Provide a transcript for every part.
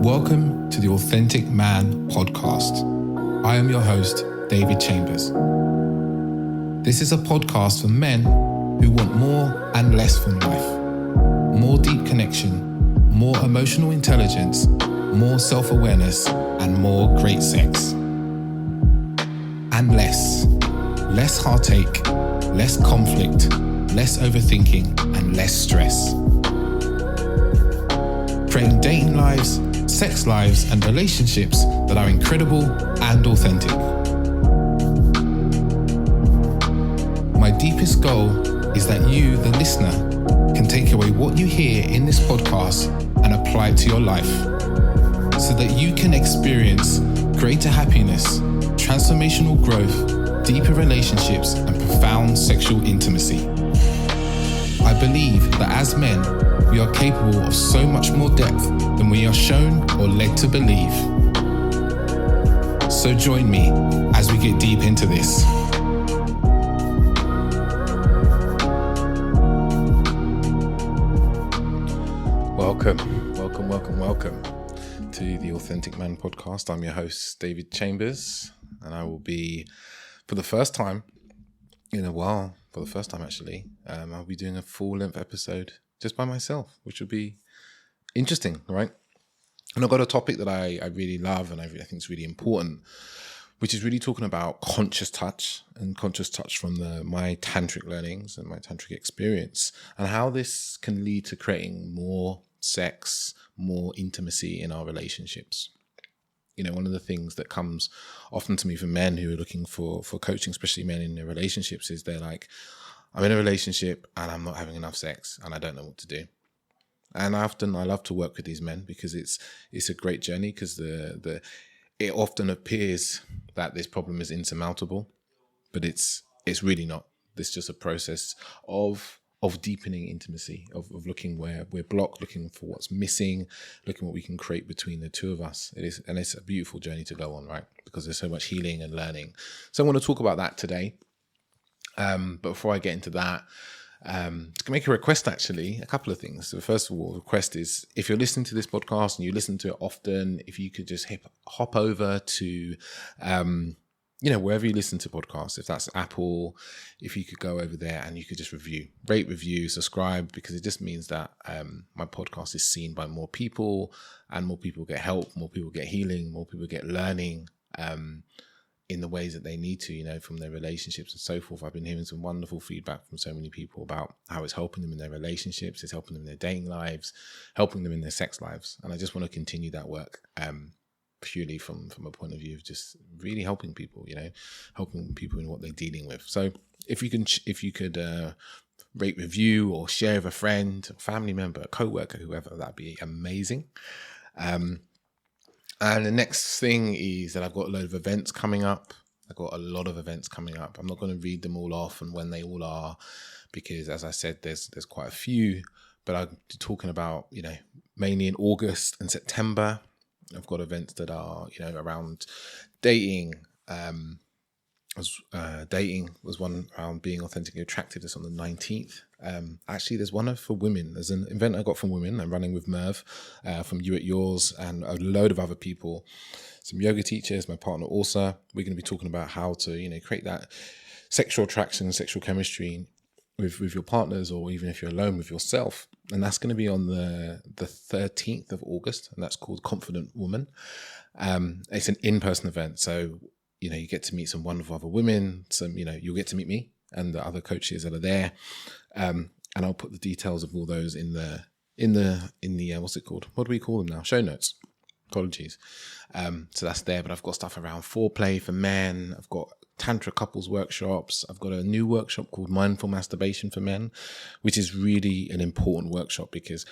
Welcome to the Authentic Man podcast. I am your host, David Chambers. This is a podcast for men who want more and less from life. More deep connection, more emotional intelligence, more self-awareness, and more great sex. And less heartache, less conflict, less overthinking, and less stress. Creating dating lives, sex lives, and relationships that are incredible and authentic. My deepest goal is that you, the listener, can take away what you hear in this podcast and apply it to your life so that you can experience greater happiness, transformational growth, deeper relationships, and profound sexual intimacy. I believe that as men, we are capable of so much more depth than we are shown or led to believe. So join me as we get deep into this. Welcome to the Authentic Man podcast. I'm your host, David Chambers, and I will be, for the first time in a while, I'll be doing a full-length episode just by myself, which will be interesting, right? And I've got a topic that I really love and I think is really important, which is really talking about conscious touch from my Tantric learnings and my Tantric experience, and how this can lead to creating more sex, more intimacy in our relationships. You know, one of the things that comes often to me from men who are looking for coaching, especially men in their relationships, is they're like, I'm in a relationship and I'm not having enough sex and I don't know what to do. And I love to work with these men because it's a great journey, because it often appears that this problem is insurmountable, but it's really not. It's just a process of deepening intimacy, of looking where we're blocked, looking for what's missing, looking what we can create between the two of us. It's a beautiful journey to go on, right? Because there's so much healing and learning. So I want to talk about that today. But before I get into that, to make a request, actually, a couple of things. So first of all, the request is, if you're listening to this podcast and you listen to it often, if you could just hop over to, wherever you listen to podcasts, if that's Apple, if you could go over there and you could just rate, review, subscribe, because it just means that my podcast is seen by more people, and more people get help, more people get healing, more people get learning, in the ways that they need to, from their relationships and so forth. I've been hearing some wonderful feedback from so many people about how it's helping them in their relationships, it's helping them in their dating lives, helping them in their sex lives. And I just want to continue that work, purely from a point of view of just really helping people, helping people in what they're dealing with. So if you could rate, review, or share with a friend, a family member, a co-worker, whoever, that'd be amazing. And the next thing is that I've got a load of events coming up. I've got a lot of events coming up. I'm not going to read them all off and when they all are, because as I said, there's quite a few, but I'm talking about, mainly in August and September. I've got events that are, around dating. Dating was one around being authentically attractive. That's on the 19th. Actually, there's one for women. There's an event I got from women. I'm running with Merv from You at Yours and a load of other people. Some yoga teachers, my partner also. We're going to be talking about how to, create that sexual attraction, sexual chemistry with your partners, or even if you're alone with yourself. And that's going to be on the 13th of August, and that's called Confident Woman. It's an in-person event, so you get to meet some wonderful other women. You'll get to meet me and the other coaches that are there. And I'll put the details of all those in the what's it called? What do we call them now? Show notes. Apologies. So that's there, but I've got stuff around foreplay for men. I've got Tantra couples workshops. I've got a new workshop called Mindful Masturbation for Men, which is really an important workshop because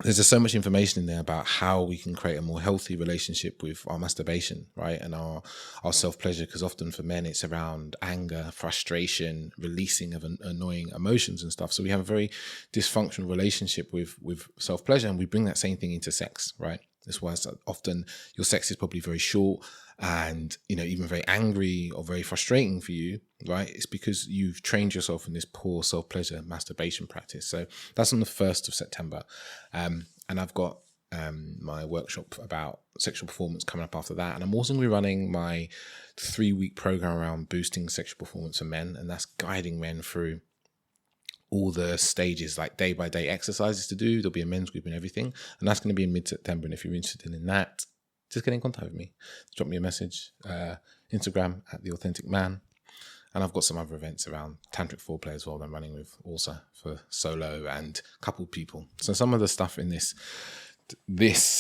there's just so much information in there about how we can create a more healthy relationship with our masturbation, right? And our self-pleasure, because often for men, it's around anger, frustration, releasing of annoying emotions and stuff. So we have a very dysfunctional relationship with self-pleasure, and we bring that same thing into sex, right? That's why often your sex is probably very short and, even very angry or very frustrating for you, right? It's because you've trained yourself in this poor self-pleasure masturbation practice. So that's on the 1st of September. And I've got my workshop about sexual performance coming up after that. And I'm also going to be running my 3-week program around boosting sexual performance for men. And that's guiding men through all the stages, like day by day exercises to do. There'll be a men's group and everything. And that's going to be in mid-September. And if you're interested in that, just get in contact with me. Drop me a message, Instagram @theauthenticman. And I've got some other events around tantric foreplay as well that I'm running with also for solo and coupled people. So some of the stuff in this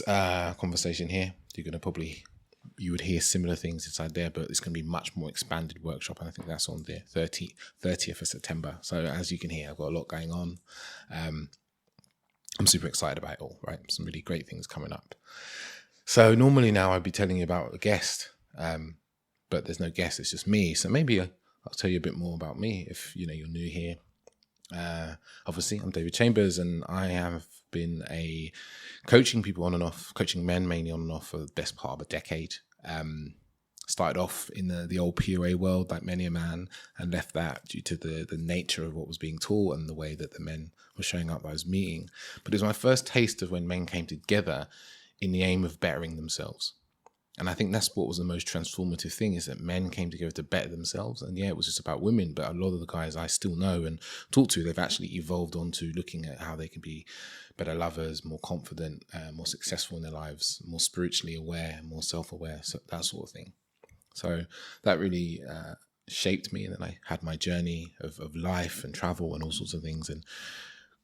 conversation here, you would hear similar things inside there, but it's going to be much more expanded workshop. And I think that's on the 30th of September. So as you can hear, I've got a lot going on. I'm super excited about it all, right? Some really great things coming up. So normally now I'd be telling you about a guest, but there's no guest, it's just me. So maybe I'll tell you a bit more about me if you're new here. Obviously, I'm David Chambers, and I have been coaching people on and off, coaching men mainly on and off for the best part of a decade. Started off in the old POA world, like many a man, and left that due to the nature of what was being taught and the way that the men were showing up that I was meeting. But it was my first taste of when men came together in the aim of bettering themselves. And I think that's what was the most transformative thing, is that men came together to better themselves. And yeah, it was just about women, but a lot of the guys I still know and talk to, they've actually evolved onto looking at how they can be better lovers, more confident, more successful in their lives, more spiritually aware, more self-aware, so that sort of thing. So that really shaped me. And then I had my journey of life and travel and all sorts of things, and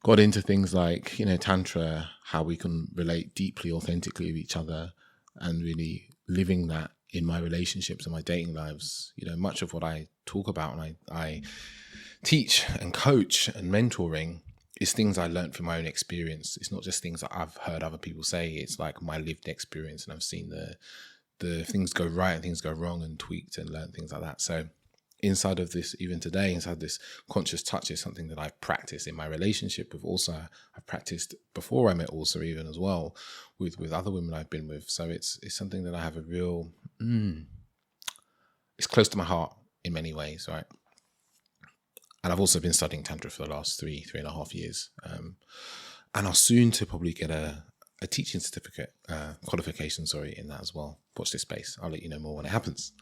got into things like, Tantra, how we can relate deeply, authentically with each other, and really living that in my relationships and my dating lives. Much of what I talk about and I teach and coach and mentoring is things I learned from my own experience. It's not just things that I've heard other people say. It's like my lived experience, and I've seen the things go right and things go wrong, and tweaked and learned things like that. So inside of this, even today, inside this conscious touch is something that I've practiced in my relationship with Ulsa. I've practiced before I met Ulsa even as well with other women I've been with. So it's something that I have a real, it's close to my heart in many ways, right? And I've also been studying Tantra for the last 3.5 years. And I'll soon to probably get a teaching certificate, qualification, in that as well. Watch this space. I'll let you know more when it happens.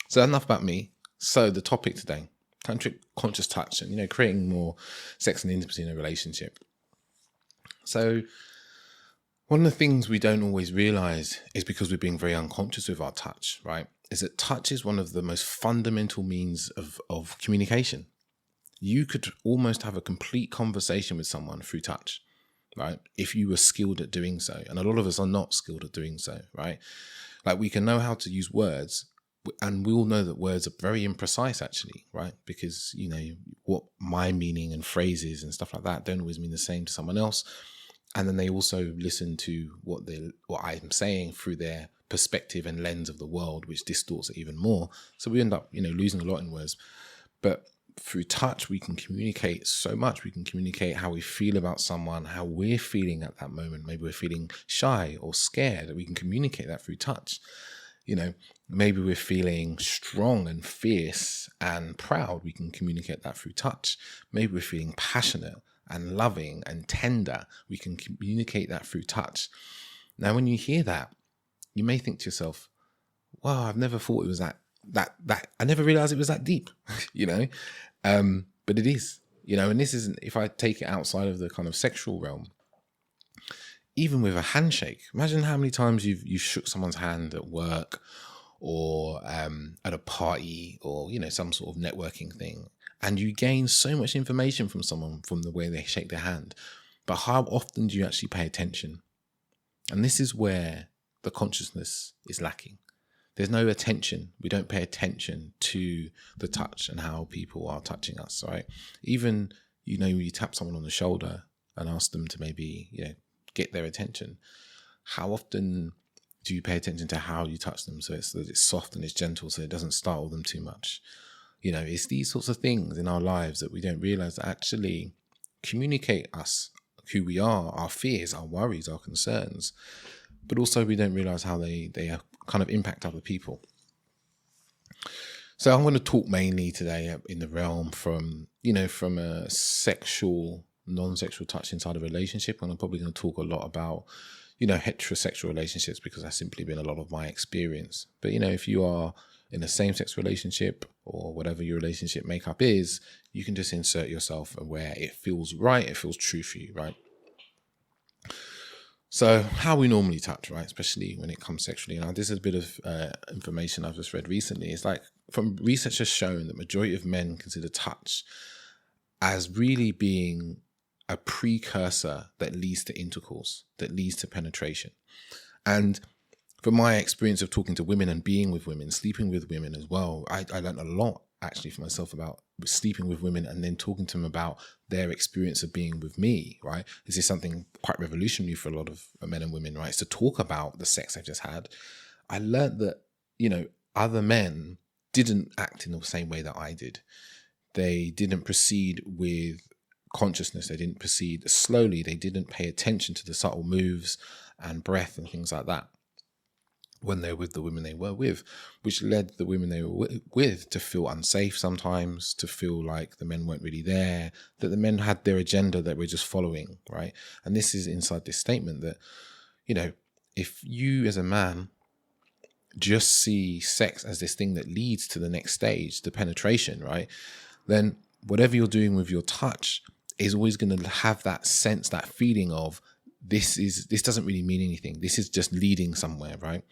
So enough about me. So the topic today, tantric conscious touch, and creating more sex and intimacy in a relationship. So one of the things we don't always realize is, because we're being very unconscious with our touch, right, is that touch is one of the most fundamental means of communication. You could almost have a complete conversation with someone through touch, right, if you were skilled at doing so. And a lot of us are not skilled at doing so, right? Like, we can know how to use words, and we all know that words are very imprecise, actually, right? Because, what my meaning and phrases and stuff like that don't always mean the same to someone else. And then they also listen to what I'm saying through their perspective and lens of the world, which distorts it even more. So we end up, losing a lot in words. But through touch, we can communicate so much. We can communicate how we feel about someone, how we're feeling at that moment. Maybe we're feeling shy or scared. We can communicate that through touch. Maybe we're feeling strong and fierce and proud. We can communicate that through touch. Maybe we're feeling passionate and loving and tender. We can communicate that through touch. Now, when you hear that, you may think to yourself, wow, I've never thought it was that I never realized it was that deep, but it is, and this isn't, if I take it outside of the kind of sexual realm, even with a handshake, imagine how many times you've shook someone's hand at work or at a party or, some sort of networking thing. And you gain so much information from someone from the way they shake their hand. But how often do you actually pay attention? And this is where the consciousness is lacking. There's no attention. We don't pay attention to the touch and how people are touching us, right? Even, you tap someone on the shoulder and ask them to maybe, get their attention. How often do you pay attention to how you touch them, so it's soft and it's gentle, so it doesn't startle them too much? It's these sorts of things in our lives that we don't realize that actually communicate us, who we are, our fears, our worries, our concerns. But also we don't realize how they kind of impact other people. So I'm going to talk mainly today in the realm from a sexual non-sexual touch inside a relationship, and I'm probably going to talk a lot about, you know, heterosexual relationships, because that's simply been a lot of my experience. But, you know, if you are in a same-sex relationship or whatever your relationship makeup is, you can just insert yourself where it feels right, it feels true for you, right? So how we normally touch, right, especially when it comes sexually. Now, this is a bit of information I've just read recently. It's like, from research has shown that majority of men consider touch as really being a precursor that leads to intercourse, that leads to penetration. And from my experience of talking to women and being with women, sleeping with women as well, I learned a lot actually for myself about sleeping with women and then talking to them about their experience of being with me, right? This is something quite revolutionary for a lot of men and women, right? It's to talk about the sex they've just had. I learned that, you know, other men didn't act in the same way that I did. They didn't proceed with consciousness. They didn't proceed slowly. They didn't pay attention to the subtle moves and breath and things like that when they were with the women they were with, which led the women they were with to feel unsafe sometimes, to feel like the men weren't really there, that the men had their agenda that we're just following, right? And this is inside this statement that, you know, if you as a man just see sex as this thing that leads to the next stage, the penetration, right, then whatever you're doing with your touch is always going to have that sense, that feeling of, this doesn't really mean anything. This is just leading somewhere, right?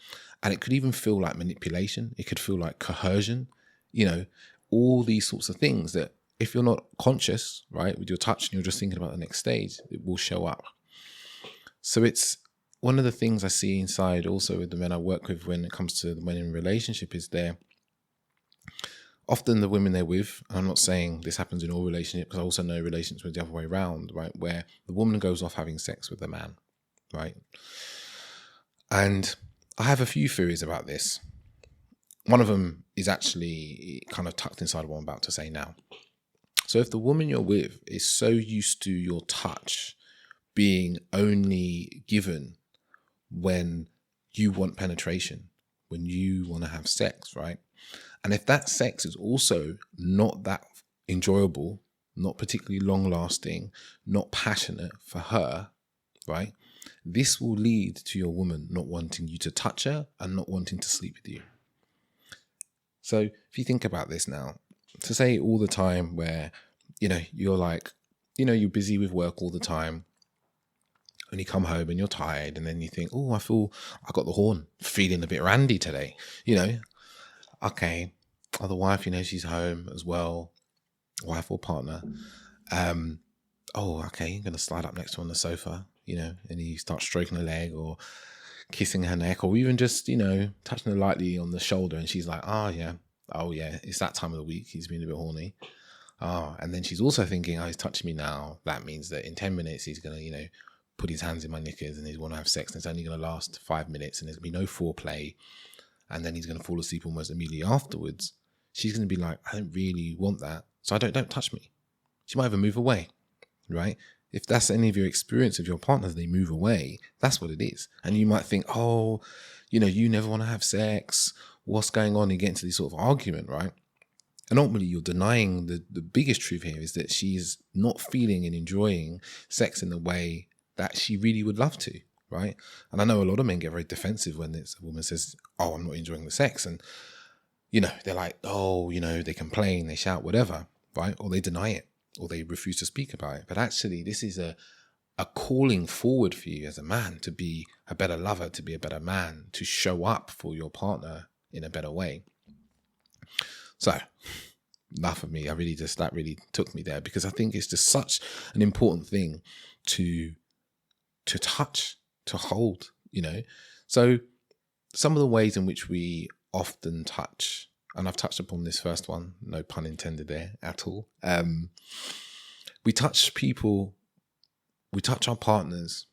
And it could even feel like manipulation. It could feel like coercion, you know, all these sorts of things that if you're not conscious, right, with your touch and you're just thinking about the next stage, it will show up. So it's one of the things I see inside also with the men I work with when it comes to the men in relationship is often the women they're with, I'm not saying this happens in all relationships, because I also know relationships with the other way around, right? Where the woman goes off having sex with the man, right? And I have a few theories about this. One of them is actually kind of tucked inside what I'm about to say now. So if the woman you're with is so used to your touch being only given when you want penetration, when you want to have sex, right? And if that sex is also not that enjoyable, not particularly long lasting, not passionate for her, right? This will lead to your woman not wanting you to touch her and not wanting to sleep with you. So if you think about this now, to say all the time where, you know, you're like, you know, you're busy with work all the time and you come home and you're tired and then you think, oh, I got the horn, feeling a bit randy today, you know. Okay, or the wife, you know, she's home as well, wife or partner. Oh, okay, you're going to slide up next to her on the sofa, you know, and you start stroking her leg or kissing her neck or even just, you know, touching her lightly on the shoulder. And she's like, oh yeah, it's that time of the week. He's been a bit horny. Oh, and then she's also thinking, oh, he's touching me now. That means that in 10 minutes, he's going to, you know, put his hands in my knickers and he's want to have sex and it's only going to last 5 minutes and there's going to be no foreplay. And then he's going to fall asleep almost immediately afterwards. She's going to be like, I don't really want that. So don't touch me. She might even move away, right? If that's any of your experience of your partners, they move away. That's what it is. And you might think, oh, you know, you never want to have sex. What's going on? You get into this sort of argument, right? And ultimately, you're denying the biggest truth here is that she's not feeling and enjoying sex in the way that she really would love to. Right. And I know a lot of men get very defensive when a woman says, oh, I'm not enjoying the sex. And, you know, they're like, oh, you know, they complain, they shout, whatever. Right. Or they deny it or they refuse to speak about it. But actually, this is a calling forward for you as a man to be a better lover, to be a better man, to show up for your partner in a better way. So enough of me. That really took me there because I think it's just such an important thing to touch, to hold, you know. So some of the ways in which we often touch, and I've touched upon this first one, no pun intended there at all. We touch people, we touch our partners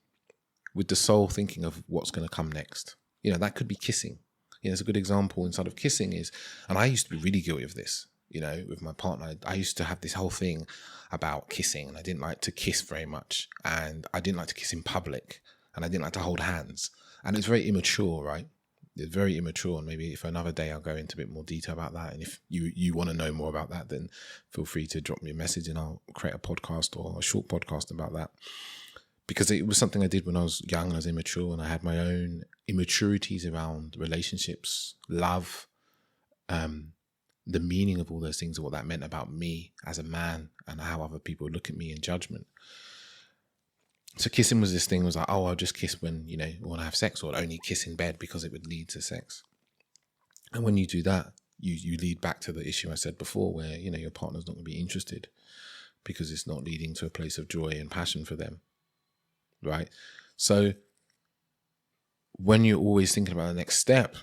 with the sole thinking of what's going to come next. You know, that could be kissing. You know, it's a good example inside of kissing is, and I used to be really guilty of this, you know, with my partner. I used to have this whole thing about kissing and I didn't like to kiss very much and I didn't like to kiss in public. And I didn't like to hold hands. And it's very immature, right? It's very immature, and maybe if another day I'll go into a bit more detail about that. And if you want to know more about that, then feel free to drop me a message and I'll create a podcast or a short podcast about that. Because it was something I did when I was young, I was immature, and I had my own immaturities around relationships, love, the meaning of all those things, and what that meant about me as a man and how other people look at me in judgment. So kissing was this thing, was like, oh, I'll just kiss when, when I have sex, or I'd only kiss in bed because it would lead to sex. And when you do that, you lead back to the issue I said before, where, your partner's not going to be interested because it's not leading to a place of joy and passion for them, right? So when you're always thinking about the next step,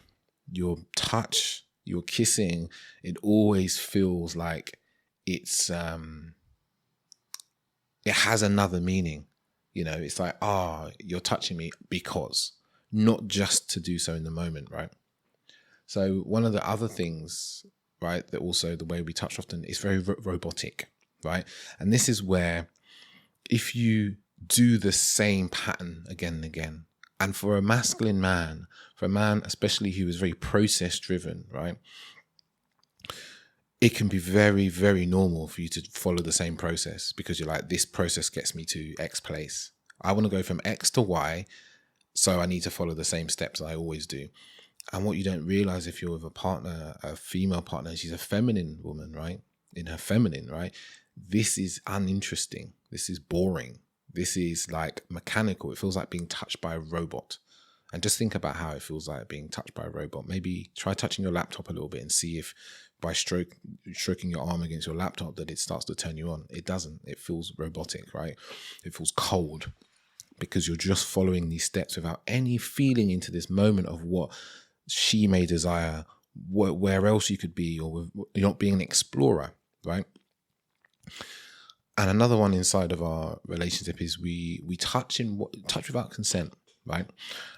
your touch, your kissing, it always feels like it has another meaning. It's like, you're touching me because, not just to do so in the moment, right? So one of the other things, right, that also the way we touch often is very robotic, right? And this is where if you do the same pattern again and again, and for a masculine man, for a man especially who is very process driven, right, it can be very, very normal for you to follow the same process, because you're like, this process gets me to X place. I want to go from X to Y, so I need to follow the same steps I always do. And what you don't realize, if you're with a partner, a female partner, she's a feminine woman, right? In her feminine, right? This is uninteresting. This is boring. This is like mechanical. It feels like being touched by a robot. And just think about how it feels like being touched by a robot. Maybe try touching your laptop a little bit and see if by stroking your arm against your laptop that it starts to turn you on. It doesn't. It feels robotic, right? It feels cold, because you're just following these steps without any feeling into this moment of what she may desire, where else you could be, or you're not being an explorer, right? And another one inside of our relationship is we touch without consent, right?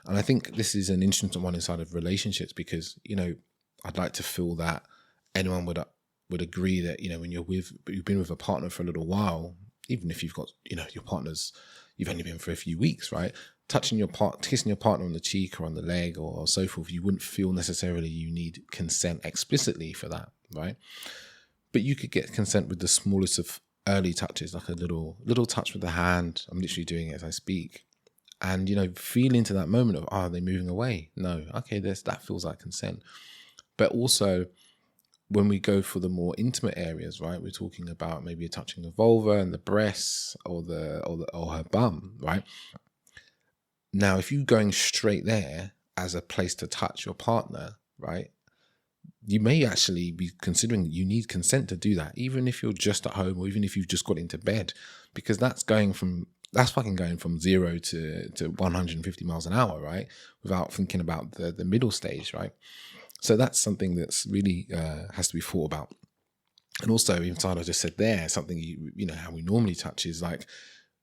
And I think this is an interesting one inside of relationships, because I'd like to feel that anyone would agree that when you've been with a partner for a little while, even if you've got your partner's, you've only been for a few weeks, right? Kissing your partner on the cheek or on the leg or so forth, you wouldn't feel necessarily you need consent explicitly for that, right? But you could get consent with the smallest of early touches, like a little touch with the hand. I'm literally doing it as I speak. And, feel into that moment of, are they moving away? No. Okay, that feels like consent. But also, when we go for the more intimate areas, right, we're talking about maybe touching the vulva and the breasts or her bum, right? Now, if you're going straight there as a place to touch your partner, right, you may actually be considering you need consent to do that, even if you're just at home or even if you've just got into bed, because that's fucking going from 0 to 150 miles an hour, right? Without thinking about the middle stage, right? So that's something that's really has to be thought about. And also, inside I just said there, something how we normally touch is like,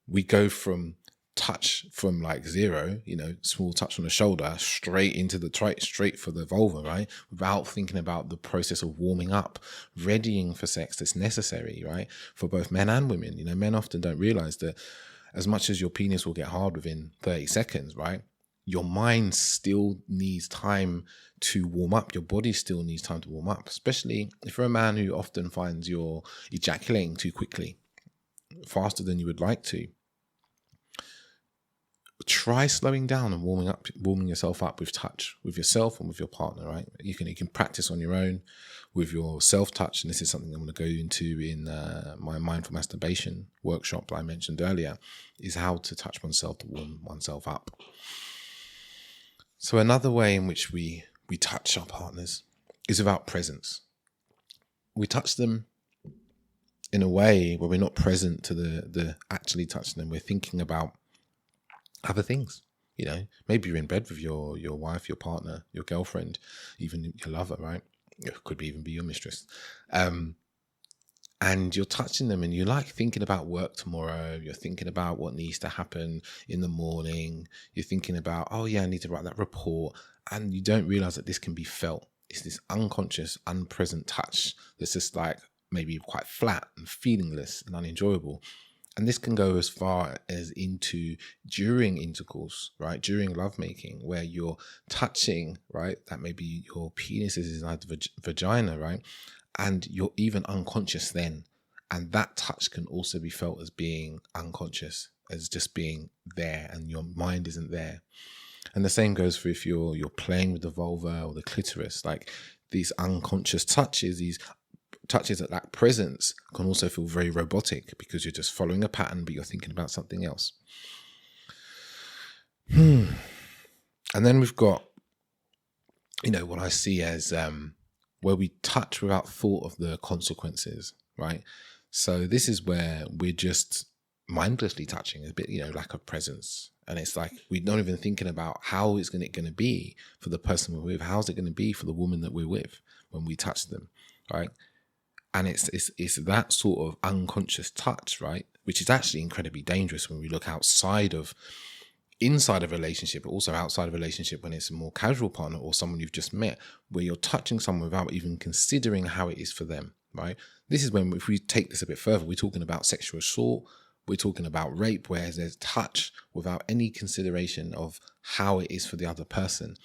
we go from touch from like 0, small touch on the shoulder, straight for the vulva, right? Without thinking about the process of warming up, readying for sex that's necessary, right? For both men and women. Men often don't realize that as much as your penis will get hard within 30 seconds, right? Your mind still needs time to warm up. Your body still needs time to warm up, especially if you're a man who often finds you're ejaculating too quickly, faster than you would like to. Try slowing down and warming yourself up with touch, with yourself and with your partner, right? You can practice on your own with your self-touch, and this is something I'm going to go into in my mindful masturbation workshop that I mentioned earlier, is how to touch oneself to warm oneself up. So another way in which we touch our partners is about presence. We touch them in a way where we're not present to the actually touching them. We're thinking about other things. Maybe you're in bed with your wife, your partner, your girlfriend, even your lover, right? It could even be your mistress. And you're touching them and you're like thinking about work tomorrow. You're thinking about what needs to happen in the morning. You're thinking about, oh yeah, I need to write that report. And you don't realize that this can be felt. It's this unconscious, unpresent touch that's just like maybe quite flat and feelingless and unenjoyable. And this can go as far as into during intercourse, right? During lovemaking, where you're touching, right? That maybe your penis is inside the vagina, right? And you're even unconscious then. And that touch can also be felt as being unconscious, as just being there, and your mind isn't there. And the same goes for if you're playing with the vulva or the clitoris. Like these unconscious touches, these touches at that presence can also feel very robotic because you're just following a pattern, but you're thinking about something else. And then we've got, what I see as where we touch without thought of the consequences, right? So this is where we're just mindlessly touching, a bit, lack of presence. And it's like we're not even thinking about how it's going to be for the person we're with. How's it going to be for the woman that we're with when we touch them, right? And it's that sort of unconscious touch, right? Which is actually incredibly dangerous when we look inside of a relationship, but also outside of a relationship when it's a more casual partner or someone you've just met, where you're touching someone without even considering how it is for them, right? This is when, if we take this a bit further, we're talking about sexual assault, we're talking about rape, where there's touch without any consideration of how it is for the other person,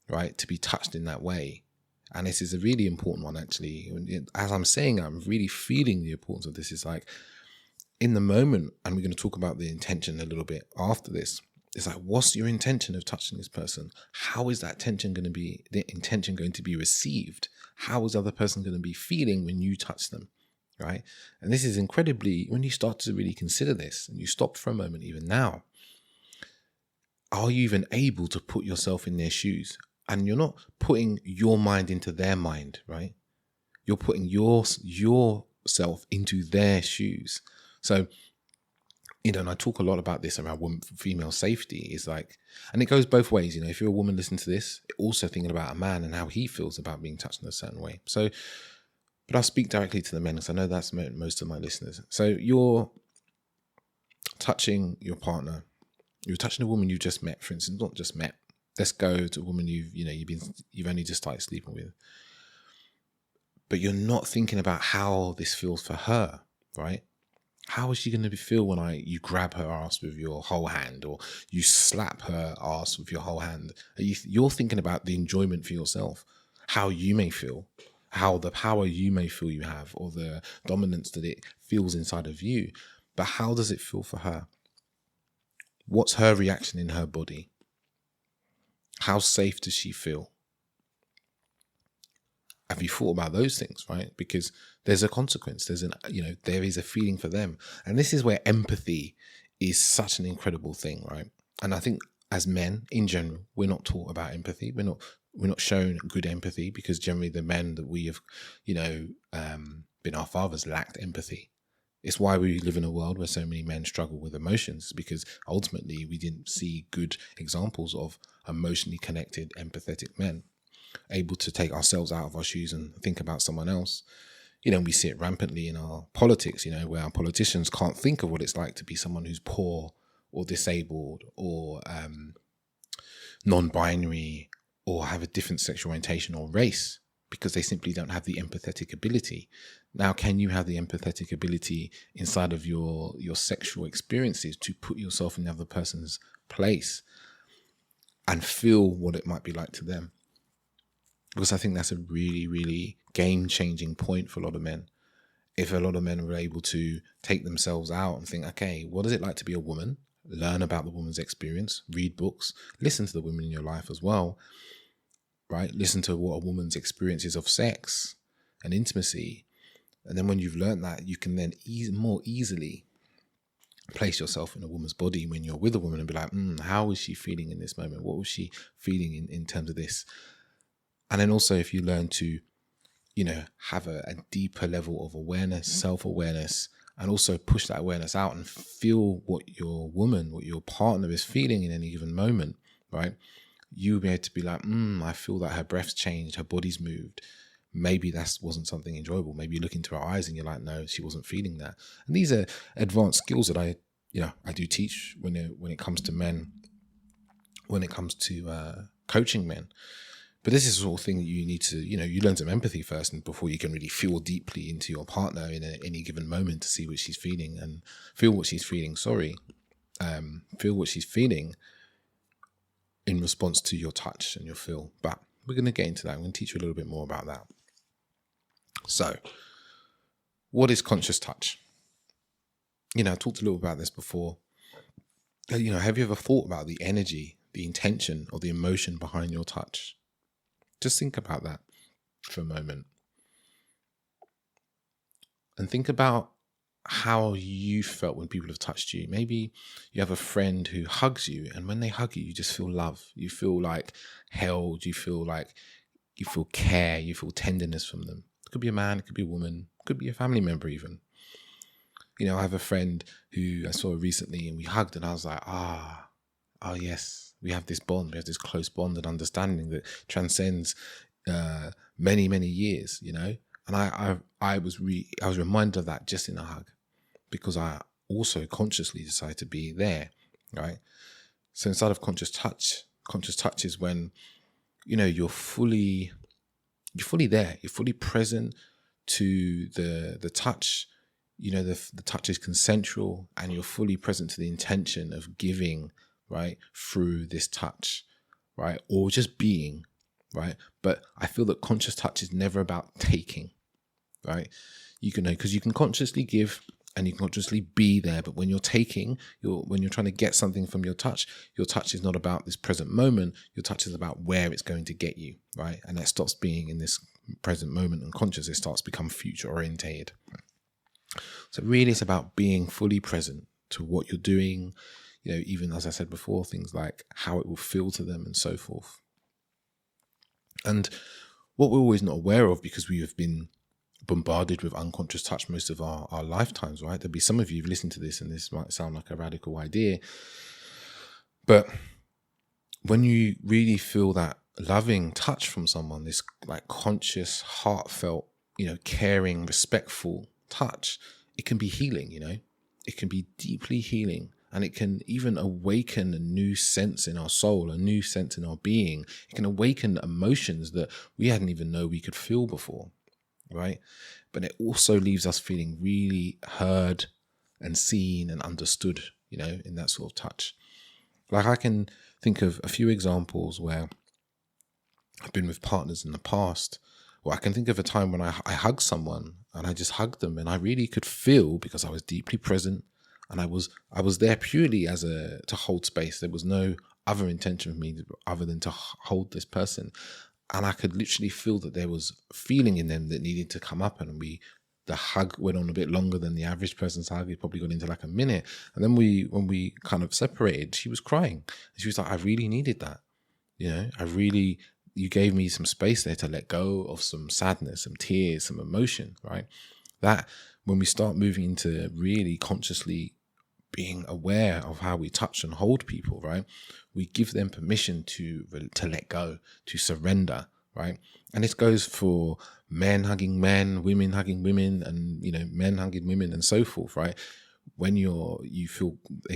right? To be touched in that way. And this is a really important one, actually. As I'm saying, I'm really feeling the importance of this. It's like in the moment, and we're going to talk about the intention a little bit after this. It's like, what's your intention of touching this person? How is that intention going to be received? How is the other person going to be feeling when you touch them, right? And this is incredibly, when you start to really consider this and you stop for a moment, even now, are you even able to put yourself in their shoes? And you're not putting your mind into their mind, right? You're putting yourself into their shoes. So, and I talk a lot about this around female safety. Is like, and it goes both ways. If you're a woman listening to this, also thinking about a man and how he feels about being touched in a certain way. So, but I'll speak directly to the men because I know that's most of my listeners. So you're touching your partner. You're touching a woman you just met, for instance, not just met. Let's go to a woman you've only just started sleeping with. But you're not thinking about how this feels for her, right? How is she going to feel when you grab her ass with your whole hand, or you slap her ass with your whole hand? You're thinking about the enjoyment for yourself, how you may feel, how the power you may feel you have, or the dominance that it feels inside of you. But how does it feel for her? What's her reaction in her body? How safe does she feel? Have you thought about those things, right? Because there's a consequence. There is a feeling for them. And this is where empathy is such an incredible thing, right? And I think as men in general, we're not taught about empathy. We're not shown good empathy because generally the men that we have, been our fathers lacked empathy. It's why we live in a world where so many men struggle with emotions, because ultimately we didn't see good examples of emotionally connected, empathetic men, able to take ourselves out of our shoes and think about someone else. We see it rampantly in our politics, where our politicians can't think of what it's like to be someone who's poor or disabled or non-binary or have a different sexual orientation or race, because they simply don't have the empathetic ability. Now, can you have the empathetic ability inside of your sexual experiences to put yourself in the other person's place and feel what it might be like to them? Because I think that's a really, really game-changing point for a lot of men. If a lot of men were able to take themselves out and think, okay, what is it like to be a woman? Learn about the woman's experience, read books, listen to the women in your life as well, right? Listen to what a woman's experience is of sex and intimacy. And then when you've learned that, you can then more easily place yourself in a woman's body when you're with a woman and be like, how is she feeling in this moment? What was she feeling in terms of this? And then also if you learn to, have a deeper level of awareness, self-awareness, and also push that awareness out and feel what your partner is feeling in any given moment, right? You'll be able to be like, I feel that her breath's changed, her body's moved. Maybe that wasn't something enjoyable. Maybe you look into her eyes and you're like, no, she wasn't feeling that. And these are advanced skills that I do teach when it comes to men, when it comes to coaching men. But this is the sort of thing that you need to, you learn some empathy first, and before you can really feel deeply into your partner in any given moment to see what she's feeling and feel what she's feeling. Feel what she's feeling in response to your touch and your feel. But we're going to get into that. I'm going to teach you a little bit more about that. So, what is conscious touch? I talked a little about this before. Have you ever thought about the energy, the intention, or the emotion behind your touch? Just think about that for a moment. And think about how you felt when people have touched you. Maybe you have a friend who hugs you, and when they hug you, you just feel love. You feel like held. You feel care. You feel tenderness from them. It could be a man. It could be a woman. It could be a family member even. I have a friend who I saw recently, and we hugged, and I was like, oh yes, we have this bond. We have this close bond and understanding that transcends many, many years, And I was reminded of that just in a hug, because I also consciously decided to be there, right? So inside of conscious touch is when, you're fully there, you're fully present to the touch. The touch is consensual, and you're fully present to the intention of giving, right, through this touch, right, or just being, right? But I feel that conscious touch is never about taking, right? Because you can consciously give and you can consciously be there, but when you're taking, when you're trying to get something from your touch is not about this present moment. Your touch is about where it's going to get you, right? And that stops being in this present moment and conscious. It starts to become future orientated. So really it's about being fully present to what you're doing, even as I said before, things like how it will feel to them and so forth. And what we're always not aware of, because we have been bombarded with unconscious touch most of our lifetimes, right? There'll be some of you who've listened to this and this might sound like a radical idea, but when you really feel that loving touch from someone, this like conscious, heartfelt, caring, respectful touch, it can be healing, it can be deeply healing, and it can even awaken a new sense in our soul, a new sense in our being. It can awaken emotions that we hadn't even known we could feel before, right? But it also leaves us feeling really heard and seen and understood, in that sort of touch. Like I can think of a few examples where I've been with partners in the past. Well, I can think of a time when I hugged someone and I just hugged them, and I really could feel, because I was deeply present and I was there purely to hold space. There was no other intention of me other than to hold this person. And I could literally feel that there was feeling in them that needed to come up, and the hug went on a bit longer than the average person's hug. It probably got into like a minute. And then when we kind of separated, she was crying. And she was like, I really needed that. You gave me some space there to let go of some sadness, some tears, some emotion, right? That when we start moving into really consciously being aware of how we touch and hold people, right? We give them permission to let go, to surrender, right? And this goes for men hugging men, women hugging women, and, men hugging women and so forth, right? When they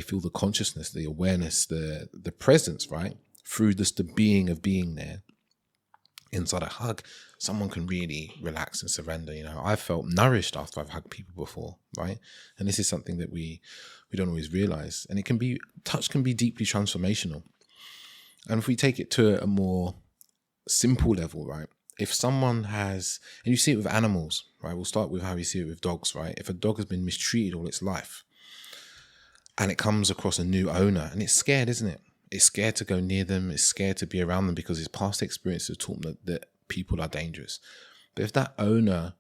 feel the consciousness, the awareness, the presence, right? Through just the being of being there. Inside a hug, someone can really relax and surrender. I've felt nourished after I've hugged people before, right? And this is something that we don't always realize. And touch can be deeply transformational. And if we take it to a more simple level, right? If someone has, and you see it with animals, right? We'll start with how we see it with dogs, right? If a dog has been mistreated all its life and it comes across a new owner, and it's scared, isn't it? It's scared to go near them. It's scared to be around them because its past experiences have taught them that people are dangerous. But if that owner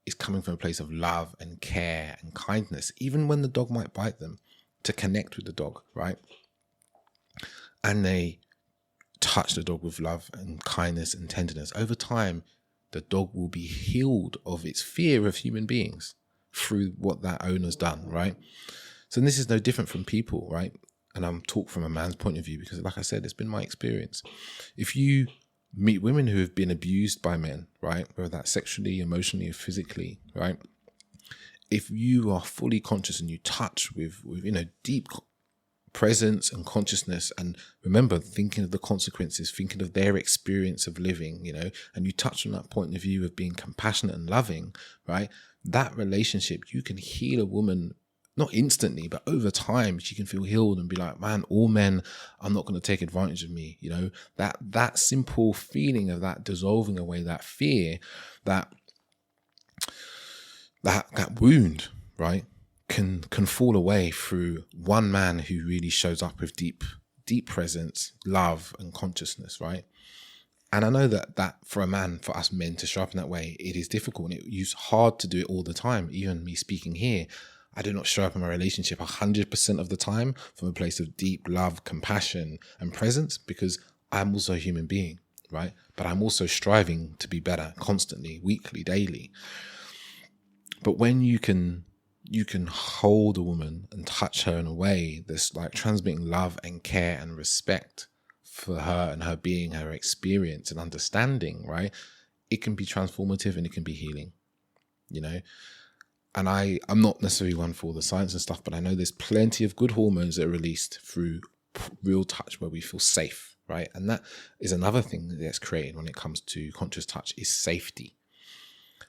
is coming from a place of love and care and kindness, even when the dog might bite them, to connect with the dog, right? And they touch the dog with love and kindness and tenderness, over time, the dog will be healed of its fear of human beings through what that owner's done, right? So this is no different from people, right? And I'm talking from a man's point of view because, like I said, it's been my experience. If you meet women who have been abused by men, right, whether that's sexually, emotionally, or physically, right, if you are fully conscious and you touch with deep presence and consciousness, and remember, thinking of the consequences, thinking of their experience of living, and you touch on that point of view of being compassionate and loving, right? That relationship, you can heal a woman, not instantly, but over time. She can feel healed and be like, man, all men are not going to take advantage of me. That simple feeling of that dissolving away, that fear, that wound, right, can fall away through one man who really shows up with deep presence, love, and consciousness, right? And I know that for us men to show up in that way, it is difficult, and it's hard to do it all the time. Even me speaking here, I do not show up in my relationship 100% of the time from a place of deep love, compassion, and presence, because I'm also a human being, right? But I'm also striving to be better constantly, weekly, daily. But when you can hold a woman and touch her in a way that's like transmitting love and care and respect for her and her being, her experience and understanding, right? It can be transformative and it can be healing, And I'm not necessarily one for all the science and stuff, but I know there's plenty of good hormones that are released through real touch where we feel safe, right? And that is another thing that's created when it comes to conscious touch, is safety.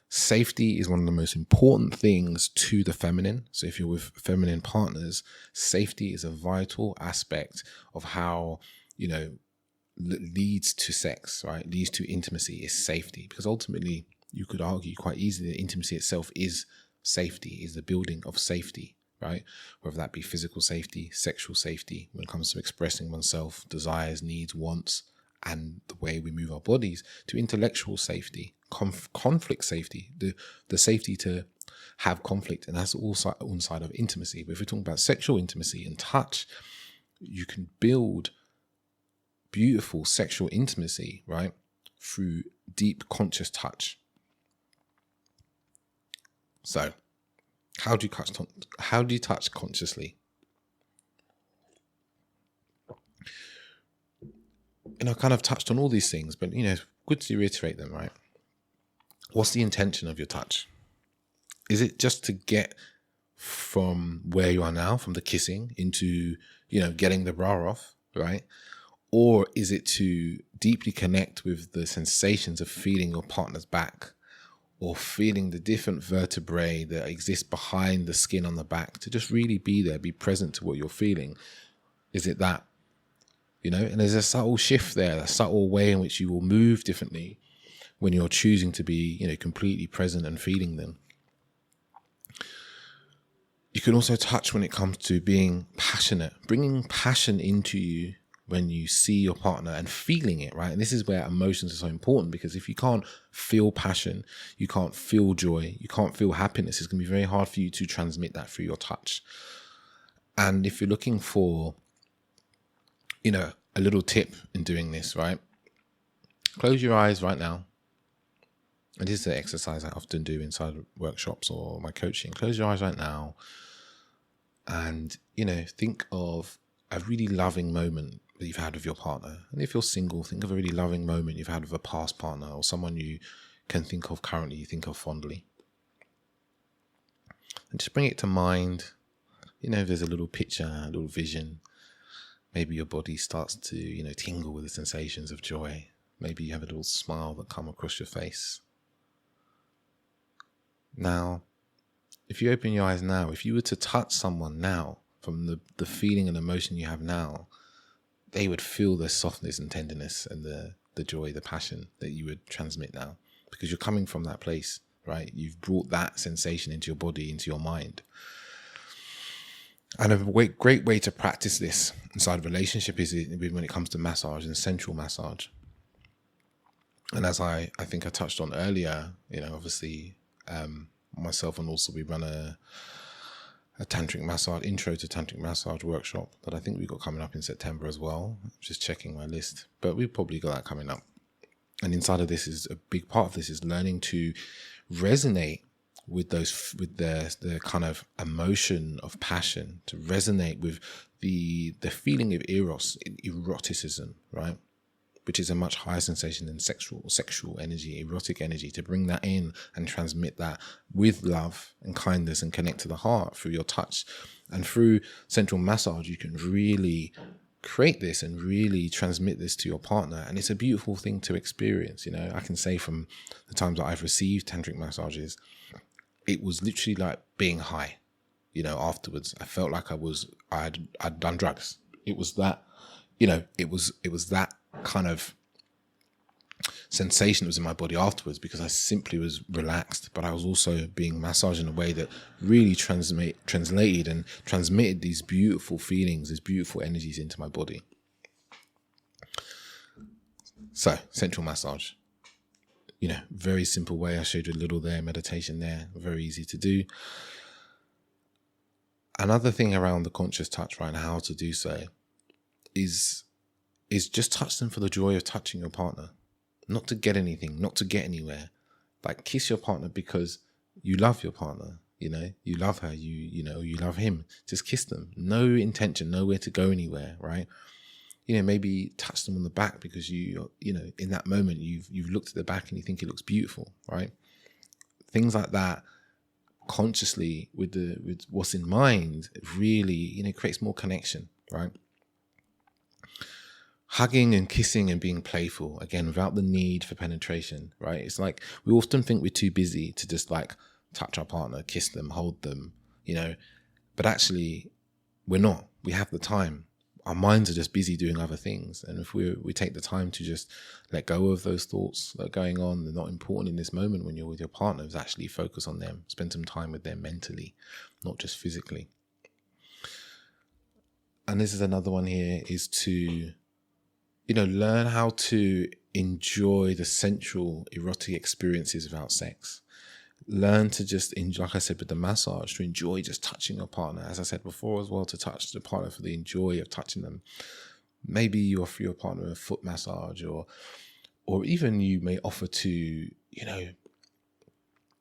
Safety is one of the most important things to the feminine. So if you're with feminine partners, safety is a vital aspect of how, leads to sex, right? Leads to intimacy is safety. Because ultimately, you could argue quite easily that intimacy itself is safety, is the building of safety, right? Whether that be physical safety, sexual safety, when it comes to expressing oneself, desires, needs, wants, and the way we move our bodies, to intellectual safety, conflict safety, the safety to have conflict, and that's all one side of intimacy. But if we're talking about sexual intimacy and touch, you can build beautiful sexual intimacy, right, through deep conscious touch. So, how do you touch consciously? And I kind of touched on all these things, but good to reiterate them, right? What's the intention of your touch? Is it just to get from where you are now, from the kissing, into, getting the bra off, right? Or is it to deeply connect with the sensations of feeling your partner's back, or feeling the different vertebrae that exist behind the skin on the back, to just really be there, be present to what you're feeling? Is it that? And there's a subtle shift there, a subtle way in which you will move differently when you're choosing to be, completely present and feeling them. You can also touch when it comes to being passionate, bringing passion into you when you see your partner and feeling it, right? And this is where emotions are so important, because if you can't feel passion, you can't feel joy, you can't feel happiness, it's going to be very hard for you to transmit that through your touch. And if you're looking for, a little tip in doing this, right? Close your eyes right now. And this is the exercise I often do inside workshops or my coaching. Close your eyes right now and, think of a really loving moment that you've had with your partner. And if you're single, think of a really loving moment you've had with a past partner or someone you can think of currently, you think of fondly. And just bring it to mind. If there's a little picture, a little vision, maybe your body starts to, tingle with the sensations of joy. Maybe you have a little smile that comes across your face. Now, if you open your eyes now, if you were to touch someone now, from the feeling and emotion you have now, they would feel the softness and tenderness and the joy, the passion that you would transmit now, because you're coming from that place, right? You've brought that sensation into your body, into your mind. And a great way to practice this inside a relationship is when it comes to massage and sensual massage. And as I think I touched on earlier, obviously myself and also we run a tantric massage, intro to tantric massage workshop that I think we've got coming up in September as well. Just checking my list, but we've probably got that coming up. And inside of this is a big part of this is learning to resonate with the kind of emotion of passion, to resonate with the feeling of eroticism, right? which is a much higher sensation than sexual energy, erotic energy, to bring that in and transmit that with love and kindness and connect to the heart through your touch. And through sensual massage, you can really create this and really transmit this to your partner. And it's a beautiful thing to experience. You know, I can say from the times that I've received tantric massages, it was literally like being high. You know, afterwards, I felt like I'd done drugs. It was that, you know, it was that kind of sensation that was in my body afterwards, because I simply was relaxed, but I was also being massaged in a way that really translated and transmitted these beautiful feelings, these beautiful energies into my body. So, sensual massage. You know, very simple way. I showed you a little there, meditation there, very easy to do. Another thing around the conscious touch, right, and how to do so is just touch them for the joy of touching your partner. Not to get anything, not to get anywhere. Like, kiss your partner because you love your partner, you know, you love her, you know, you love him. Just kiss them. No intention, nowhere to go anywhere, right? You know, maybe touch them on the back because you know, in that moment you've looked at the back and you think it looks beautiful, right? Things like that, consciously with what's in mind, really, you know, creates more connection, right? Hugging and kissing and being playful, again, without the need for penetration, right? It's like we often think we're too busy to just like touch our partner, kiss them, hold them, you know, but actually we're not. We have the time. Our minds are just busy doing other things. And if we take the time to just let go of those thoughts that are going on, they're not important in this moment when you're with your partners, actually focus on them, spend some time with them mentally, not just physically. And this is another one here, is to, you know, learn how to enjoy the sensual erotic experiences without sex. Learn to just enjoy, like I said with the massage, to enjoy just touching your partner. As I said before as well, to touch the partner for the joy of touching them. Maybe you offer your partner a foot massage, or even you may offer to, you know,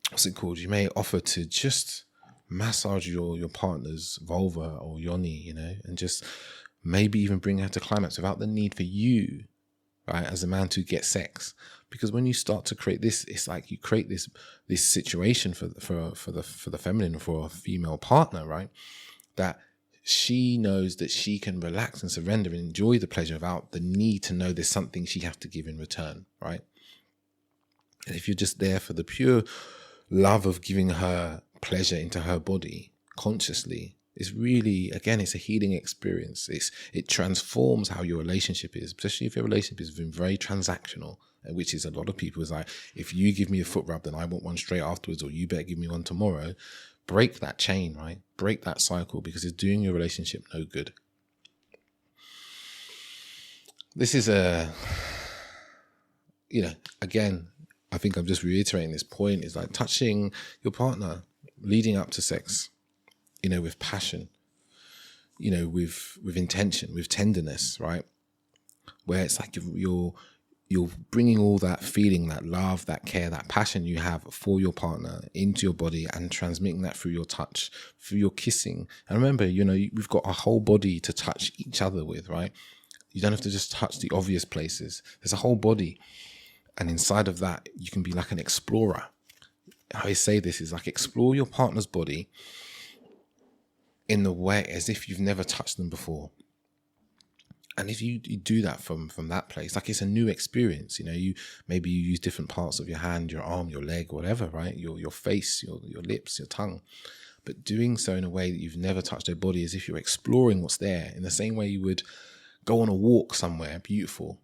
what's it called? You may offer to just massage your partner's vulva or yoni, you know, and just maybe even bring her to climax without the need for you, right, as a man to get sex. Because when you start to create this, it's like you create this situation for the feminine, for a female partner, right, that she knows that she can relax and surrender and enjoy the pleasure without the need to know there's something she has to give in return, right? And if you're just there for the pure love of giving her pleasure into her body consciously, it's really, again, it's a healing experience. It transforms how your relationship is, especially if your relationship has been very transactional, which is a lot of people. Is like, if you give me a foot rub, then I want one straight afterwards, or you better give me one tomorrow. Break that chain, right? Break that cycle, because it's doing your relationship no good. This is you know, again, I think I'm just reiterating this point, is like touching your partner leading up to sex, you know, with passion, you know, with intention, with tenderness, right? Where it's like you're bringing all that feeling, that love, that care, that passion you have for your partner into your body, and transmitting that through your touch, through your kissing. And remember, you know, we've got a whole body to touch each other with, right? You don't have to just touch the obvious places. There's a whole body. And inside of that, you can be like an explorer. How I say this is like, explore your partner's body in the way as if you've never touched them before. And if you do that from that place, like it's a new experience, you know, maybe you use different parts of your hand, your arm, your leg, whatever, right? Your face, your lips, your tongue, but doing so in a way that you've never touched their body, as if you're exploring what's there, in the same way you would go on a walk somewhere beautiful,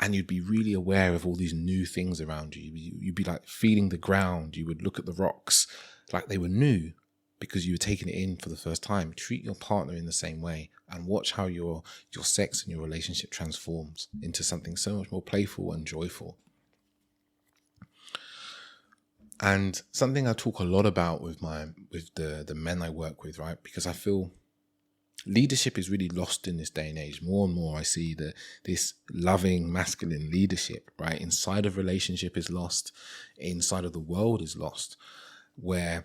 and you'd be really aware of all these new things around you. You'd be like feeling the ground. You would look at the rocks like they were new, because you were taking it in for the first time. Treat your partner in the same way, and watch how your sex and your relationship transforms into something so much more playful and joyful. And something I talk a lot about with the men I work with, right? Because I feel leadership is really lost in this day and age. More and more I see that this loving masculine leadership, right, inside of relationship is lost, inside of the world is lost, where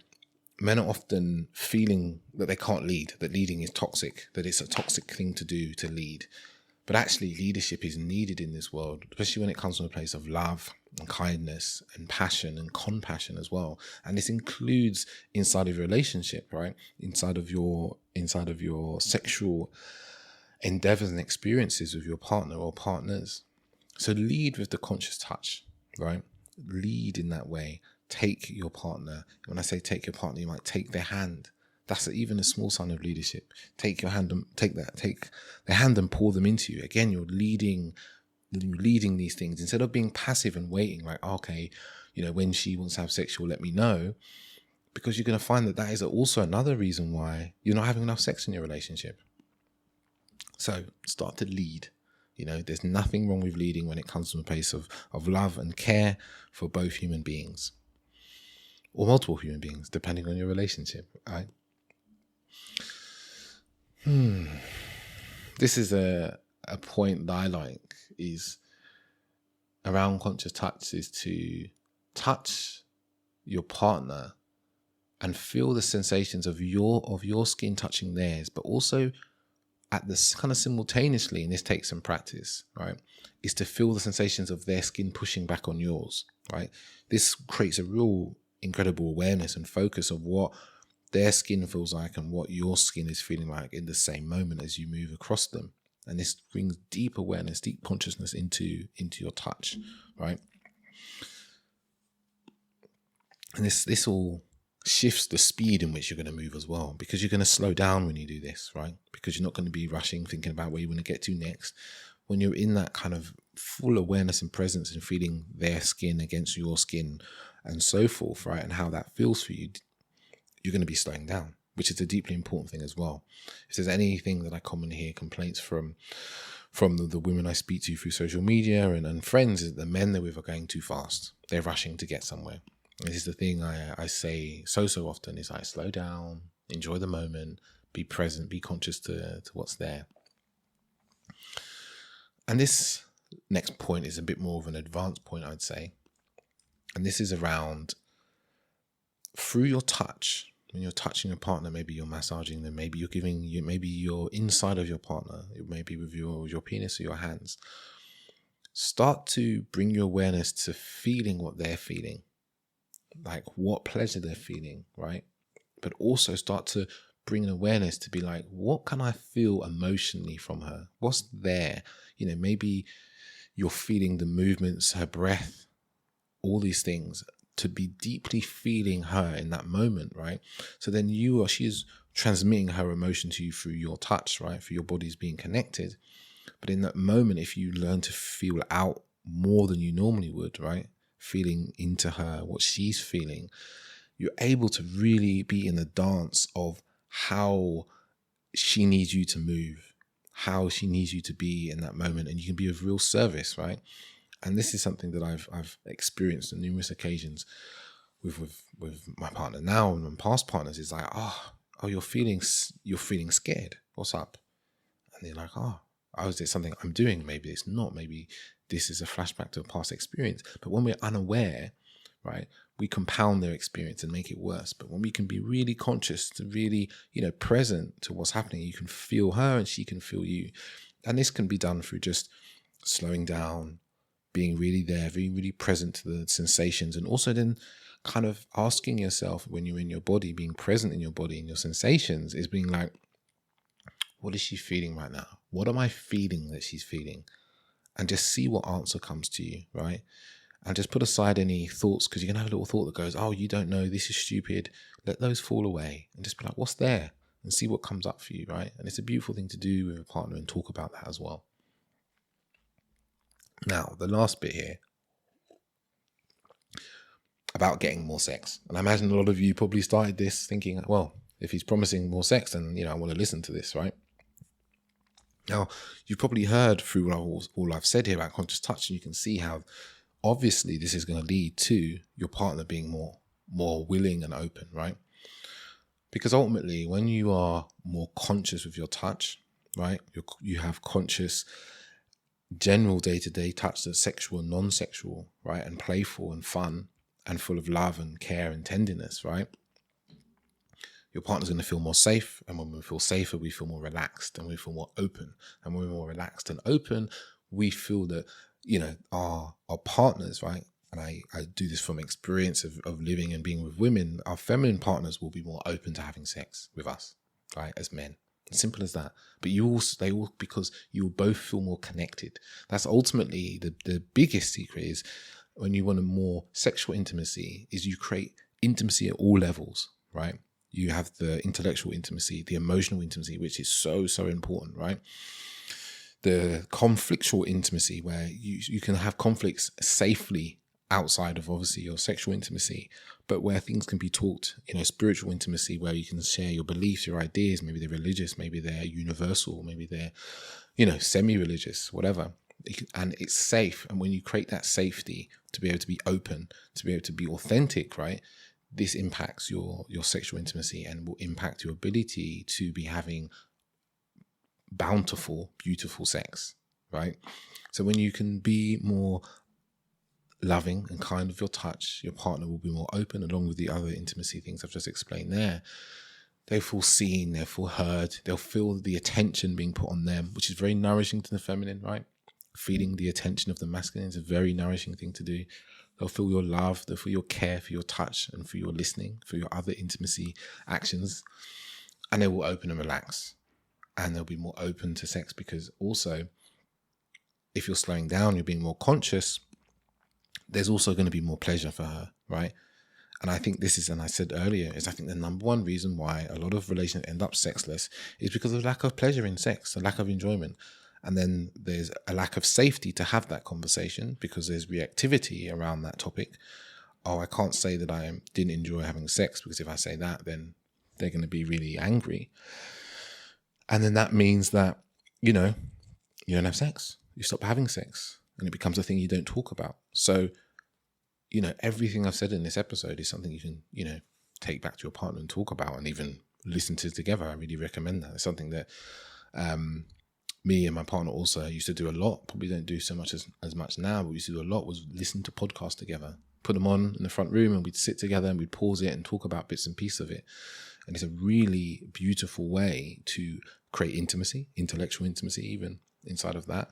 men are often feeling that they can't lead, that leading is toxic, that it's a toxic thing to do, to lead. But actually, leadership is needed in this world, especially when it comes from a place of love and kindness and passion and compassion as well. And this includes inside of your relationship, right? Inside of your sexual endeavors and experiences with your partner or partners. So lead with the conscious touch, right? Lead in that way. Take your partner. When I say take your partner, you might take their hand. That's even a small sign of leadership. Take your hand and take their hand and pour them into you. Again, you're leading these things instead of being passive and waiting. Like, okay, when she wants to have sex, she'll let me know. Because you're going to find that is also another reason why you're not having enough sex in your relationship. So start to lead. There's nothing wrong with leading when it comes from a place of love and care for both human beings or multiple human beings, depending on your relationship, right? This is a point that I like is around conscious touch, is to touch your partner and feel the sensations of your skin touching theirs, but also at this kind of simultaneously, and this takes some practice, right, is to feel the sensations of their skin pushing back on yours, right? This creates a real incredible awareness and focus of what their skin feels like and what your skin is feeling like in the same moment as you move across them. And this brings deep awareness, deep consciousness into your touch, right? And this all shifts the speed in which you're going to move as well, because you're going to slow down when you do this, right? Because you're not going to be rushing, thinking about where you want to get to next. When you're in that kind of full awareness and presence and feeling their skin against your skin and so forth, right? And how that feels for you, you're going to be slowing down, which is a deeply important thing as well. If there's anything that I commonly hear complaints from the women I speak to through social media and friends, is that the men they're with are going too fast. They're rushing to get somewhere. This is the thing I say so often is like, slow down, enjoy the moment, be present, be conscious to what's there. And this next point is a bit more of an advanced point, I'd say. And this is around, through your touch, when you're touching your partner, maybe you're massaging them, maybe you're inside of your partner, maybe with your penis or your hands. Start to bring your awareness to feeling what they're feeling. Like what pleasure they're feeling, right? But also start to bring an awareness to be like, what can I feel emotionally from her? What's there? Maybe you're feeling the movements, her breath, all these things, to be deeply feeling her in that moment, right? So then she is transmitting her emotion to you through your touch, right? Through your bodies being connected. But in that moment, if you learn to feel out more than you normally would, right? Feeling into her, what she's feeling, you're able to really be in the dance of how she needs you to move, how she needs you to be in that moment, and you can be of real service, right? And this is something that I've experienced on numerous occasions with my partner now and past partners. Is like, oh, you're feeling scared. What's up? And they're like, oh, is there something I'm doing? Maybe it's not. Maybe this is a flashback to a past experience. But when we're unaware, right, we compound their experience and make it worse. But when we can be really conscious, to really, present to what's happening, you can feel her and she can feel you. And this can be done through just slowing down, being really there, being really present to the sensations, and also then kind of asking yourself when you're in your body, being present in your body and your sensations, is being like, what is she feeling right now? What am I feeling that she's feeling? And just see what answer comes to you, right? And just put aside any thoughts, because you're going to have a little thought that goes, oh, you don't know, this is stupid. Let those fall away and just be like, what's there? And see what comes up for you, right? And it's a beautiful thing to do with a partner and talk about that as well. Now, the last bit here, about getting more sex. And I imagine a lot of you probably started this thinking, well, if he's promising more sex, then, I want to listen to this, right? Now, you've probably heard through all I've said here about conscious touch, and you can see how obviously this is going to lead to your partner being more willing and open, right? Because ultimately, when you are more conscious with your touch, right, you have conscious general day-to-day touch that's sexual and non-sexual, right, and playful and fun and full of love and care and tenderness, right? your partner's going to feel more safe. And when we feel safer, we feel more relaxed and we feel more open. And when we're more relaxed and open, we feel that, our partners, right? And I do this from experience of living and being with women. Our feminine partners will be more open to having sex with us, right? As men. Simple as that. But because you will both feel more connected. That's ultimately the biggest secret is when you want a more sexual intimacy is you create intimacy at all levels, right? You have the intellectual intimacy, the emotional intimacy, which is so, so important, right? The conflictual intimacy where you can have conflicts safely outside of obviously your sexual intimacy, but where things can be talked, spiritual intimacy, where you can share your beliefs, your ideas, maybe they're religious, maybe they're universal, maybe they're, semi-religious, whatever. And it's safe. And when you create that safety to be able to be open, to be able to be authentic, right? This impacts your sexual intimacy and will impact your ability to be having bountiful, beautiful sex, right? So when you can be more loving and kind with your touch, your partner will be more open, along with the other intimacy things I've just explained there. They'll feel seen, they'll feel heard, they'll feel the attention being put on them, which is very nourishing to the feminine, right? Feeling the attention of the masculine is a very nourishing thing to do. They'll feel your love, they'll feel your care for your touch and for your listening, for your other intimacy actions, and they will open and relax. And they'll be more open to sex because also, if you're slowing down, you're being more conscious, there's also going to be more pleasure for her, right? And I think this is, and I said earlier, I think the number one reason why a lot of relationships end up sexless is because of lack of pleasure in sex, a lack of enjoyment. And then there's a lack of safety to have that conversation because there's reactivity around that topic. Oh, I can't say that I didn't enjoy having sex because if I say that, then they're going to be really angry. And then that means that, you don't have sex. You stop having sex and it becomes a thing you don't talk about. So, everything I've said in this episode is something you can, take back to your partner and talk about and even listen to together. I really recommend that. It's something that me and my partner also used to do a lot. Probably don't do so much as much now, but we used to do a lot was listen to podcasts together, put them on in the front room and we'd sit together and we'd pause it and talk about bits and pieces of it. And it's a really beautiful way to create intimacy, intellectual intimacy, even inside of that,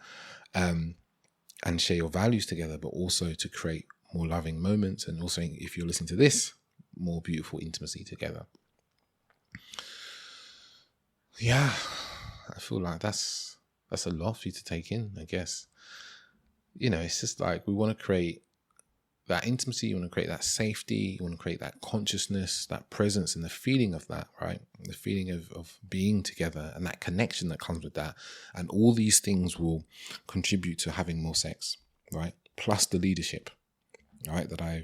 and share your values together, but also to create more loving moments. And also, if you're listening to this, more beautiful intimacy together. Yeah, I feel like that's a lot for you to take in, I guess. It's just like we want to create that intimacy, you want to create that safety, you want to create that consciousness, that presence and the feeling of that, right? The feeling of being together and that connection that comes with that. And all these things will contribute to having more sex, right? Plus the leadership, right? That I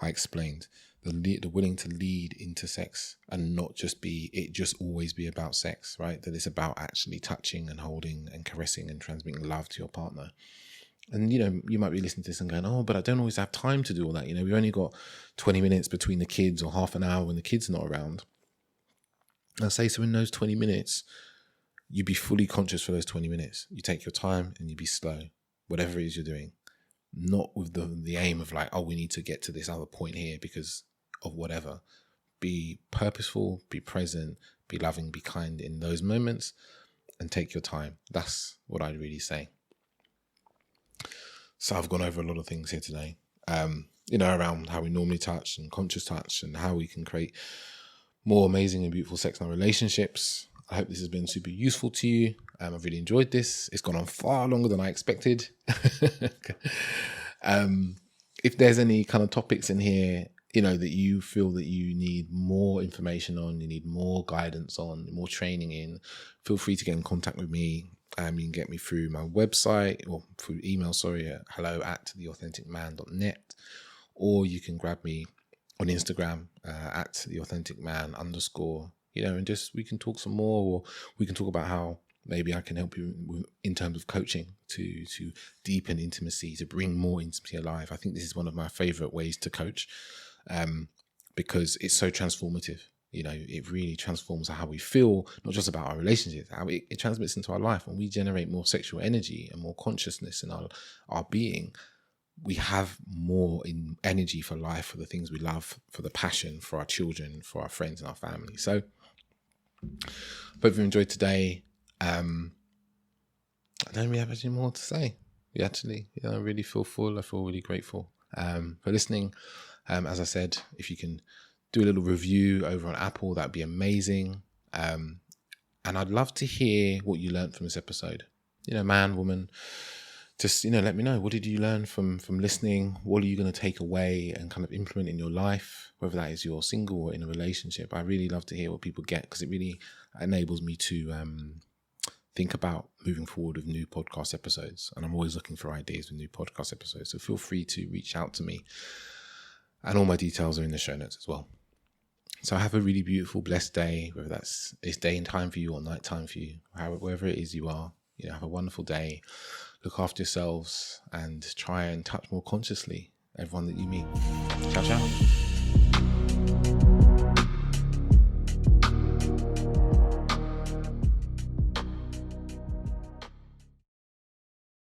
explained, the willing to lead into sex and not just always be about sex, right? That it's about actually touching and holding and caressing and transmitting love to your partner. And, you might be listening to this and going, oh, but I don't always have time to do all that. We've only got 20 minutes between the kids or half an hour when the kid's not around. And I say, so in those 20 minutes, you be fully conscious for those 20 minutes. You take your time and you be slow, whatever it is you're doing. Not with the aim of like, oh, we need to get to this other point here because of whatever. Be purposeful, be present, be loving, be kind in those moments and take your time. That's what I'd really say. So I've gone over a lot of things here today, around how we normally touch and conscious touch and how we can create more amazing and beautiful sex in our relationships. I hope this has been super useful to you. I've really enjoyed this. It's gone on far longer than I expected. If there's any kind of topics in here, that you feel that you need more information on, you need more guidance on, more training in, feel free to get in contact with me. You can get me through my website or through email, at hello@theauthenticman.net, or you can grab me on Instagram at @theauthenticman_, and just we can talk some more, or we can talk about how maybe I can help you in terms of coaching to deepen intimacy, to bring more intimacy alive. I think this is one of my favorite ways to coach because it's so transformative. It really transforms how we feel, not just about our relationships, how it transmits into our life. When we generate more sexual energy and more consciousness in our being, we have more in energy for life, for the things we love, for the passion, for our children, for our friends and our family. So hope you enjoyed today. I don't really have any more to say. I really feel full. I feel really grateful for listening. As I said, if you can do a little review over on Apple, that'd be amazing. And I'd love to hear what you learned from this episode. Man, woman, just, let me know. What did you learn from listening? What are you going to take away and kind of implement in your life, whether that is you're single or in a relationship? I really love to hear what people get, because it really enables me to think about moving forward with new podcast episodes. And I'm always looking for ideas with new podcast episodes. So feel free to reach out to me. And all my details are in the show notes as well. So have a really beautiful, blessed day, whether it's day and time for you or night time for you, wherever it is you are. Have a wonderful day. Look after yourselves and try and touch more consciously everyone that you meet. Ciao, ciao.